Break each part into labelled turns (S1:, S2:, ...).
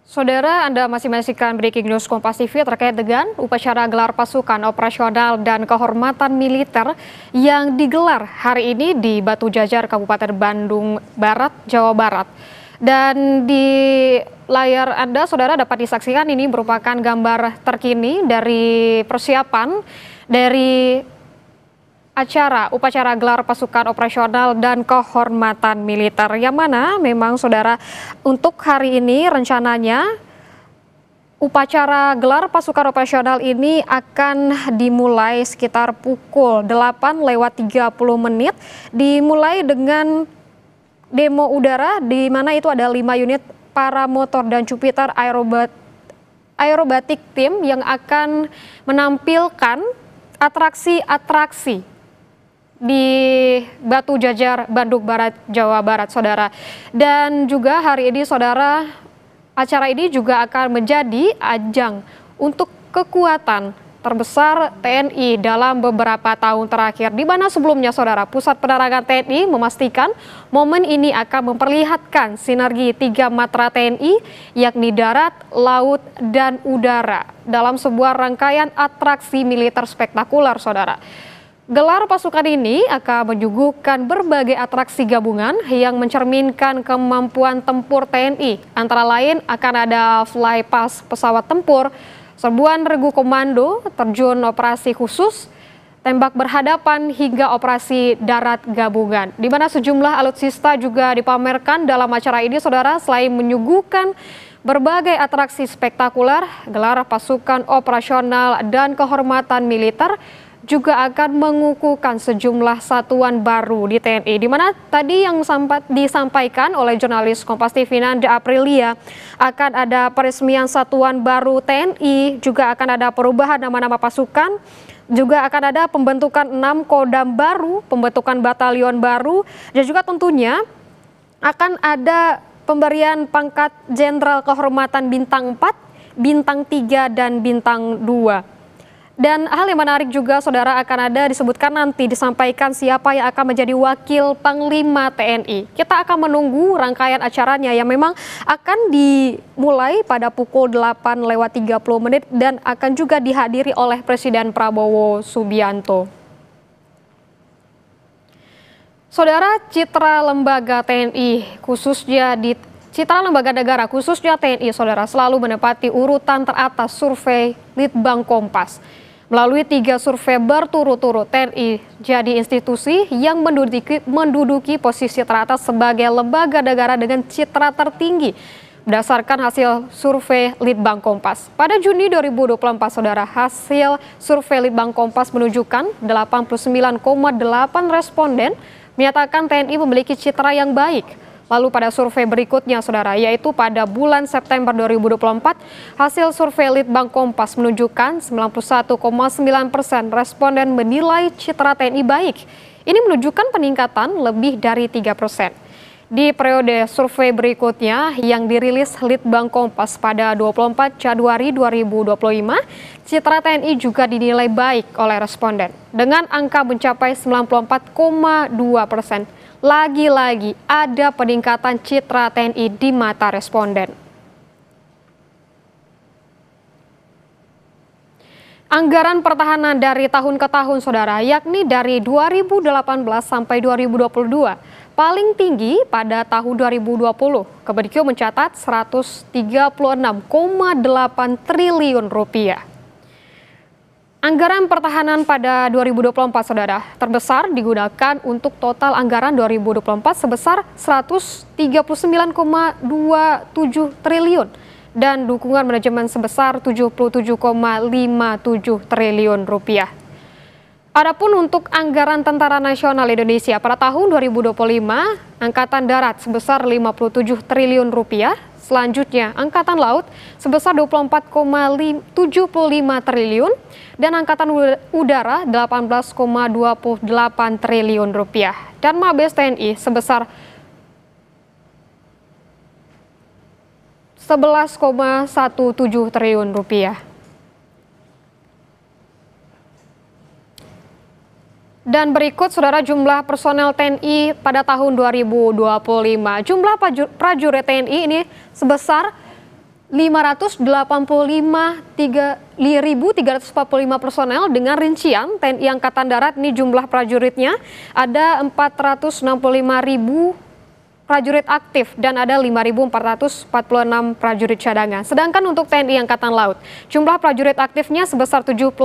S1: Saudara, Anda masih menyaksikan Breaking News Kompas TV terkait dengan upacara gelar pasukan operasional dan kehormatan militer yang digelar hari ini di Batu Jajar, Kabupaten Bandung Barat, Jawa Barat. Dan di layar Anda, saudara, dapat disaksikan ini merupakan gambar terkini dari persiapan dari upacara gelar pasukan operasional dan kehormatan militer, yang mana memang saudara untuk hari ini rencananya upacara gelar pasukan operasional ini akan dimulai sekitar pukul 8:30 dimulai dengan demo udara, di mana itu ada 5 unit paramotor dan Jupiter Aerobatic Team yang akan menampilkan atraksi-atraksi di Batu Jajar, Bandung Barat, Jawa Barat, saudara. Dan juga hari ini, saudara, acara ini juga akan menjadi ajang untuk kekuatan terbesar TNI dalam beberapa tahun terakhir, di mana sebelumnya, saudara, Pusat Penerangan TNI memastikan momen ini akan memperlihatkan sinergi 3 matra TNI, yakni darat, laut, dan udara, dalam sebuah rangkaian atraksi militer spektakuler, saudara. Gelar pasukan ini akan menyuguhkan berbagai atraksi gabungan yang mencerminkan kemampuan tempur TNI. Antara lain akan ada flypast pesawat tempur, serbuan regu komando, terjun operasi khusus, tembak berhadapan, hingga operasi darat gabungan. Di mana sejumlah alutsista juga dipamerkan dalam acara ini, saudara. Selain menyuguhkan berbagai atraksi spektakuler, gelar pasukan operasional dan kehormatan militer juga akan mengukuhkan sejumlah satuan baru di TNI, di mana tadi yang sempat disampaikan oleh jurnalis Kompas TV Nanda Aprilia, akan ada peresmian satuan baru TNI, juga akan ada perubahan nama-nama pasukan, juga akan ada pembentukan 6 kodam baru, pembentukan batalion baru, dan juga tentunya akan ada pemberian pangkat Jenderal Kehormatan Bintang 4, Bintang 3, dan Bintang 2. Dan hal yang menarik juga, saudara, akan ada disebutkan nanti disampaikan siapa yang akan menjadi wakil Panglima TNI. Kita akan menunggu rangkaian acaranya yang memang akan dimulai pada pukul 8:30 dan akan juga dihadiri oleh Presiden Prabowo Subianto. Saudara, citra lembaga TNI Citra lembaga negara khususnya TNI, saudara, selalu menempati urutan teratas survei Litbang Kompas. Melalui 3 survei berturut-turut, TNI jadi institusi yang menduduki posisi teratas sebagai lembaga negara dengan citra tertinggi berdasarkan hasil survei Litbang Kompas. Pada Juni 2024, saudara, hasil survei Litbang Kompas menunjukkan 89,8 responden menyatakan TNI memiliki citra yang baik. Lalu pada survei berikutnya, saudara, yaitu pada bulan September 2024, hasil survei Litbang Kompas menunjukkan 91,9% responden menilai citra TNI baik. Ini menunjukkan peningkatan lebih dari 3%. Di periode survei berikutnya yang dirilis Litbang Kompas pada 24 Januari 2025, citra TNI juga dinilai baik oleh responden dengan angka mencapai 94,2%. Lagi-lagi ada peningkatan citra TNI di mata responden. Anggaran pertahanan dari tahun ke tahun, saudara, yakni dari 2018 sampai 2022, paling tinggi pada tahun 2020. Kemendikbud mencatat 136,8 triliun rupiah. Anggaran pertahanan pada 2024, saudara, terbesar digunakan untuk total anggaran 2024 sebesar 139,27 triliun dan dukungan manajemen sebesar 77,57 triliun rupiah. Adapun untuk anggaran Tentara Nasional Indonesia pada tahun 2025, Angkatan Darat sebesar 57 triliun rupiah. Selanjutnya, Angkatan Laut sebesar 24,75 triliun dan Angkatan Udara 18,28 triliun rupiah. Dan Mabes TNI sebesar 11,17 triliun rupiah. Dan berikut, saudara, jumlah personel TNI pada tahun 2025. Jumlah prajurit TNI ini sebesar 585.345 personel dengan rincian TNI Angkatan Darat ini jumlah prajuritnya ada 465.000 prajurit aktif dan ada 5.446 prajurit cadangan. Sedangkan untuk TNI Angkatan Laut, jumlah prajurit aktifnya sebesar 75.000,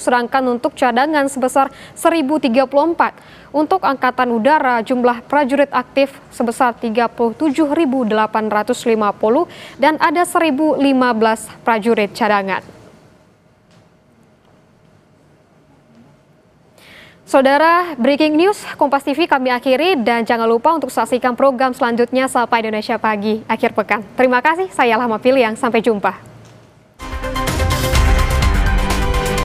S1: sedangkan untuk cadangan sebesar 1.034. Untuk Angkatan Udara, jumlah prajurit aktif sebesar 37.850 dan ada 1.015 prajurit cadangan. Saudara, breaking news Kompas TV kami akhiri dan jangan lupa untuk saksikan program selanjutnya Sapa Indonesia Pagi akhir pekan. Terima kasih, saya Ilham Apiliang, sampai jumpa.